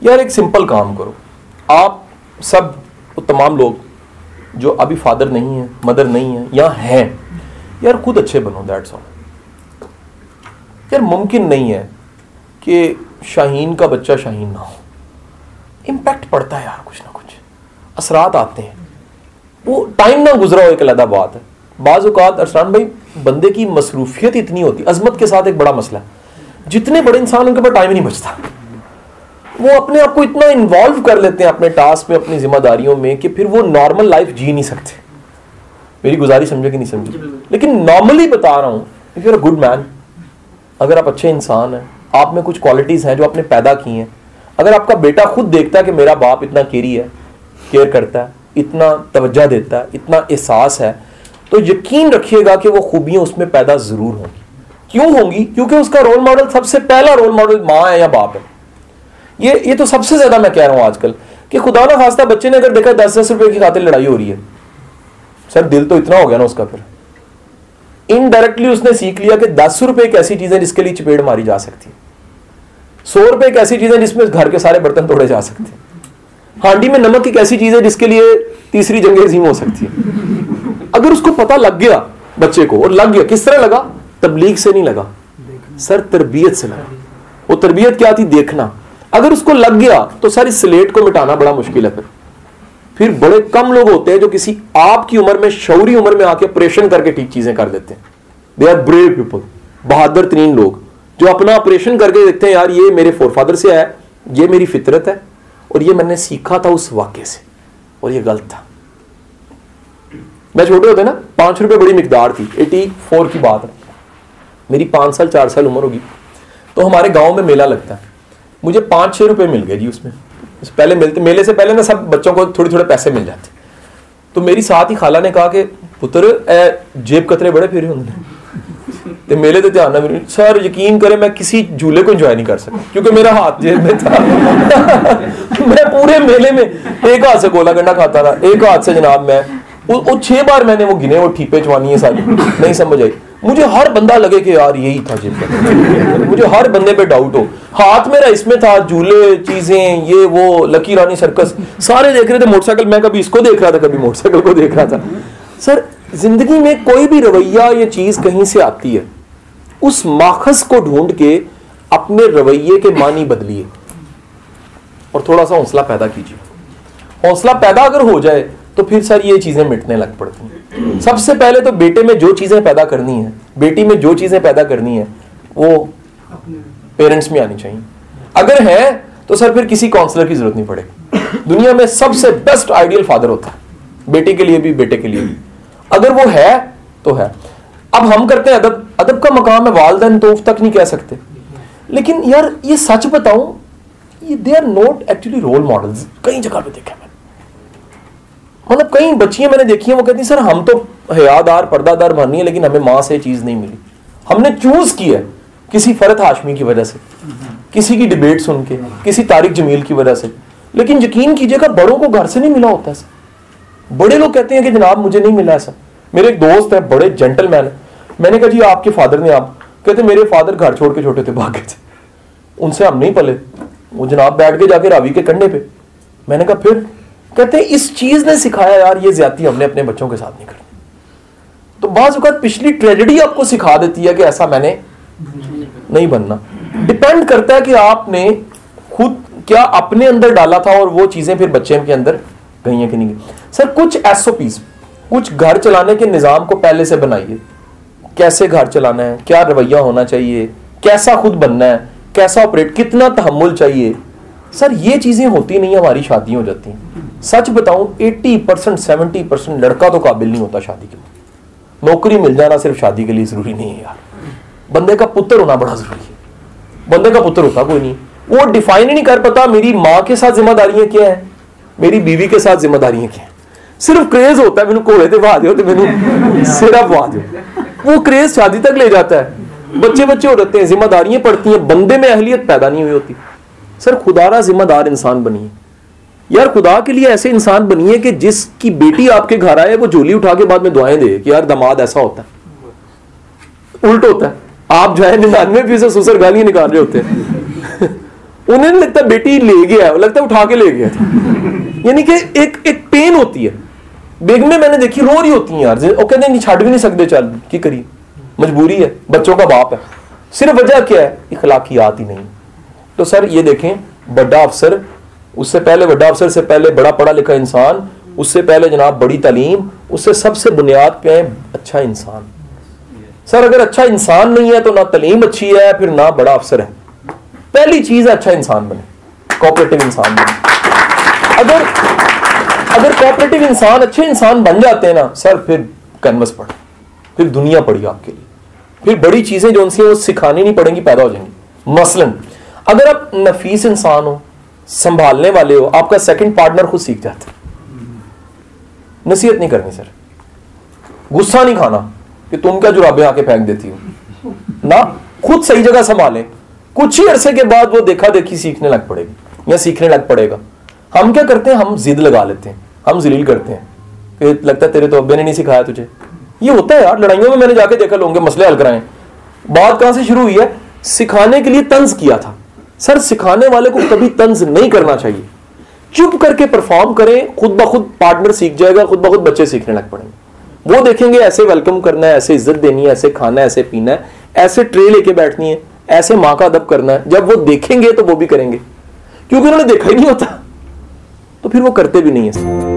यार एक सिंपल काम करो, आप सब तमाम लोग जो अभी फादर नहीं है, मदर नहीं है या हैं, यार खुद अच्छे बनो, दैट्स ऑल। यार मुमकिन नहीं है कि शाहीन का बच्चा शाहीन ना हो। इम्पैक्ट पड़ता है यार, कुछ ना कुछ असरात आते हैं, वो टाइम ना गुजरा हो एक अलग बात है। बाज़ औक़ात अरसलान भाई बंदे की मसरूफियत इतनी होती, अजमत के साथ एक बड़ा मसला है, जितने बड़े इंसान उनके पास टाइम ही नहीं बचता। वो अपने आप को इतना इन्वॉल्व कर लेते हैं अपने टास्क में, अपनी जिम्मेदारियों में, कि फिर वो नॉर्मल लाइफ जी नहीं सकते। मेरी गुजारिश समझे कि नहीं समझे? लेकिन नॉर्मली बता रहा हूँ, if you are a good man, अगर आप अच्छे इंसान हैं, आप में कुछ क्वालिटीज़ हैं जो आपने पैदा की हैं, अगर आपका बेटा खुद देखता है कि मेरा बाप इतना केयर करता है, इतना तवज्जो देता है, इतना एहसास है, तो यकीन रखिएगा कि वो खूबियाँ उसमें पैदा ज़रूर होंगी। क्यों होंगी? क्योंकि उसका रोल मॉडल, सबसे पहला रोल मॉडल माँ है या बाप है। ये तो सबसे ज़्यादा मैं कह रहा हूँ आजकल कि खुदा ना खास्ता बच्चे ने अगर देखा 10-10 रुपए की खातिर लड़ाई हो रही है, सर दिल तो इतना हो गया ना उसका, फिर इनडायरेक्टली उसने सीख लिया कि 10 रुपए एक ऐसी चीज़ है जिसके लिए चपेट मारी जा सकती है, 100 रुपए एक ऐसी चीज़ है जिसमें घर के सारे बर्तन तोड़े जा सकते हैं, हांडी में नमक एक ऐसी चीज़ है जिसके लिए तीसरी जंग अज़ीम हो सकती है। अगर उसको पता लग गया बच्चे को, और लग गया, किस तरह लगा? तबलीग से नहीं लगा सर, तरबियत से लगा। वो तरबियत क्या थी? देखना। अगर उसको लग गया तो सर इस स्लेट को मिटाना बड़ा मुश्किल है। फिर बड़े कम लोग होते हैं जो किसी आपकी उम्र में, शौरी उम्र में आके ऑपरेशन करके ठीक चीजें कर देते हैं। दे आर ब्रेव पीपल, बहादुर तरीन लोग जो अपना ऑपरेशन करके देखते हैं, यार ये मेरे फोरफादर से है, ये मेरी फितरत है, और ये मैंने सीखा था उस वाक्य से, और ये गलत था। मैं छोटे होते ना 5 रुपए बड़ी मिकदार थी, 84 की बात है, मेरी 5 साल 4 साल उम्र होगी, तो हमारे गांव में मेला लगता है, मुझे 5-6 रुपए मिल गए जी उसमें। पहले मिलते, मेले से पहले ना सब बच्चों को थोड़े थोड़े पैसे मिल जाते। तो मेरी साथ ही खाला ने कहा कि पुत्र जेब कतरे बड़े फिर होंगे, तो मेले तो ध्यान ना। सर यकीन करें मैं किसी झूले को एंजॉय नहीं कर सका क्योंकि मेरा हाथ जेब में था। मैं पूरे मेले में एक हाथ से गोला गंडा खाता था, एक हाथ से जनाब मैं वो 6 बार मैंने वो गिने, वो ठीपे चवानी है सारी, नहीं समझ आई। मुझे हर बंदा लगे कि यार यही था जेब में, मुझे हर बंदे पे डाउट हो। हाथ मेरा इसमें था, झूले, चीजें, ये वो, लकी रानी सर्कस, सारे देख रहे थे। मोटरसाइकिल मैं कभी इसको देख रहा था, कभी मोटरसाइकिल को देख रहा था। सर जिंदगी में कोई भी रवैया या चीज कहीं से आती है, उस माखज को ढूंढ के अपने रवैये के मानी बदलिए और थोड़ा सा हौसला पैदा कीजिए। हौसला पैदा अगर हो जाए तो फिर सर ये चीजें मिटने लग पड़ती हैं। सबसे पहले तो बेटे में जो चीजें पैदा करनी है, बेटी में जो चीजें पैदा करनी है, वो पेरेंट्स में आनी चाहिए। अगर है तो सर फिर किसी काउंसलर की जरूरत नहीं पड़ेगी। दुनिया में सबसे बेस्ट आइडियल फादर होता है, बेटी के लिए भी बेटे के लिए भी। अगर वो है तो है। अब हम करते हैं अदब, अदब का मकाम है, वालिदैन तो तक नहीं कह सकते। लेकिन यार ये सच बताऊं, ये they are not actually role models. कई जगह पे देखा मैंने, मतलब कई बच्चियां मैंने देखी हैं, वो कहती हैं सर हम तो हयादार पर्दादार बनी है लेकिन हमें माँ से चीज नहीं मिली। हमने चूज किया किसी फरत हाशमी की वजह से, किसी की डिबेट सुन के, किसी तारिक जमील की वजह से। लेकिन यकीन कीजिएगा बड़ों को घर से नहीं मिला होता ऐसा। बड़े लोग कहते हैं कि जनाब मुझे नहीं मिला ऐसा। मेरे एक दोस्त है, बड़े जेंटलमैन है, मैंने कहा जी आपके फादर ने, आप कहते मेरे फादर घर छोड़ के छोटे थे, भागे थे, उनसे हम नहीं पले। वो जनाब बैठ के जाके रावी के कंधे पे। मैंने कहा फिर? कहते इस चीज ने सिखाया यार ये ज्यादती हमने अपने बच्चों के साथ नहीं करनी। तो बाज़ वक़्त पिछली ट्रेजेडी आपको सिखा देती है कि ऐसा मैंने नहीं बनना। डिपेंड करता है कि आपने खुद क्या अपने अंदर डाला था और वो चीजें फिर बच्चे के अंदर गई हैं कि नहीं गई। सर कुछ एसओपीज, कुछ घर चलाने के निजाम को पहले से बनाइए। कैसे घर चलाना है, क्या रवैया होना चाहिए, कैसा खुद बनना है, कैसा ऑपरेट, कितना तहम्मुल चाहिए। सर ये चीजें होती नहीं, हमारी शादी हो जाती हैं। सच बताऊं 80% 70% लड़का तो काबिल नहीं होता शादी के लिए। नौकरी मिल जाना सिर्फ शादी के लिए जरूरी नहीं है यार, बंदे का पुत्र होना बड़ा जरूरी है। बंदे का पुत्र होता कोई नहीं, वो डिफाइन ही नहीं कर पाता मेरी माँ के साथ जिम्मेदारियां क्या है, मेरी बीवी के साथ जिम्मेदारियां क्या है। सिर्फ क्रेज होता है, मैंने घोड़े ते बहा दो, मैंने सिरा बहा दो, वो क्रेज शादी तक ले जाता है। बच्चे बच्चे हो जाते हैं, जिम्मेदारियां पड़ती हैं, बंदे में अहलियत पैदा नहीं हुई होती। सर खुदारा जिम्मेदार इंसान बनिए यार, खुदा के लिए ऐसे इंसान बनिए कि जिसकी बेटी आपके घर आए वो झोली उठा के बाद में दुआएं दे कि यार दामाद ऐसा होता है। उल्ट होता है, आप जो है 99% ससुर गालियां निकाल रहे होते हैं। उन्हें नहीं लगता बेटी ले गया, लगता है उठा के ले गया था। यानी कि एक पेन होती है। बेगमें मैंने देखी रो रही होती हैं यार, वो कहते नहीं छाड़ भी नहीं सकते, चल की करिए, मजबूरी है, बच्चों का बाप है। सिर्फ वजह क्या है? इखलाकियात ही नहीं। तो सर ये देखें, बड़ा अफसर, उससे पहले बड़ा अफसर से पहले बड़ा पढ़ा लिखा इंसान, उससे पहले जनाब बड़ी तालीम, उससे सबसे बुनियाद पे है अच्छा इंसान। सर अगर अच्छा इंसान नहीं है तो ना तालीम अच्छी है, फिर ना बड़ा अफसर है। पहली चीज है अच्छा इंसान बने, कोऑपरेटिव इंसान बने। अगर कोऑपरेटिव इंसान अच्छे इंसान बन जाते हैं ना सर, फिर कैनवस पढ़े, फिर दुनिया पड़ी आपके लिए, फिर बड़ी चीजें जो उनसे वो सिखानी नहीं पड़ेंगी, पैदा हो जाएंगी। मसलन अगर आप नफीस इंसान हो, संभालने वाले हो, आपका सेकंड पार्टनर खुद सीख जाता है। नसीहत नहीं करनी सर, गुस्सा नहीं खाना कि तुम क्या जुराबे आके फेंक देती हो ना, खुद सही जगह संभालें। कुछ ही अरसे के बाद वो देखा देखी सीखने लग पड़ेगी या सीखने लग पड़ेगा। हम क्या करते हैं, हम जिद लगा लेते हैं, हम जलील करते हैं कि लगता है तेरे तो अब्बे ने नहीं सिखाया तुझे। ये होता है यार, लड़ाइयों में मैंने जाके देखा लोगों के मसले हल कराएं। बात कहां से शुरू हुई है? सिखाने के लिए तंज किया था। सर सिखाने वाले को कभी तंज नहीं करना चाहिए, चुप करके परफॉर्म करें, खुद ब खुद पार्टनर सीख जाएगा, खुद ब खुद बच्चे सीखने लग पड़ेंगे। वो देखेंगे ऐसे वेलकम करना है, ऐसे इज्जत देनी है, ऐसे खाना है, ऐसे पीना है, ऐसे ट्रे लेके बैठनी है, ऐसे माँ का अदब करना है। जब वो देखेंगे तो वो भी करेंगे, क्योंकि उन्होंने देखा ही नहीं होता, तो फिर वो करते भी नहीं है।